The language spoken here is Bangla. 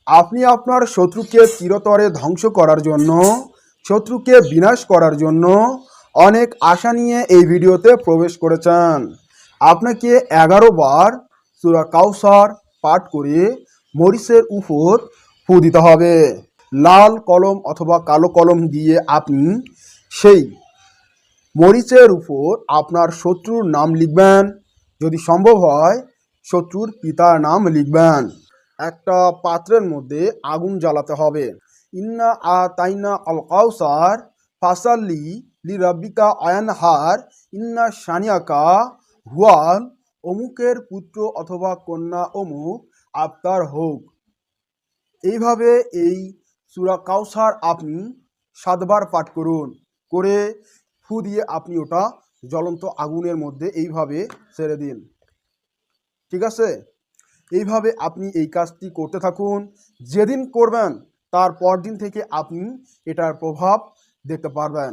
আপনি আপনার শত্রুকে চিরতরে ধ্বংস করার জন্য, শত্রুকে বিনাশ করার জন্য অনেক আশা নিয়ে এই ভিডিওতে প্রবেশ করেছেন। আপনাকে 11 বার সূরা কাউসার পাঠ করে মরিচের উপর ফু দিতে হবে। লাল কলম অথবা কালো কলম দিয়ে আপনি সেই মরিচের উপর আপনার শত্রুর নাম লিখবেন। যদি সম্ভব হয় শত্রুর পিতার নাম লিখবেন। একটা পাত্রের মধ্যে আগুন জ্বালাতে হবে। ইন্না আতাইনা আল কাউসার ফাসাল্লি লি রাব্বিকা আয়ানহার ইন্না শানিয়াকা হুয়াল অমুকের পুত্র অথবা কন্যা অমুক আপনার হোক। এইভাবে এই সূরা কাউসার আপনি 7 বার পাঠ করুন। করে ফু দিয়ে আপনি ওটা জ্বলন্ত আগুনের মধ্যে এইভাবে ছেড়ে দিন। ঠিক আছে? এইভাবে আপনি এই কাজটি করতে থাকুন। যেদিন করবেন তার পরদিন থেকে আপনি এটার প্রভাব দেখতে পারবেন।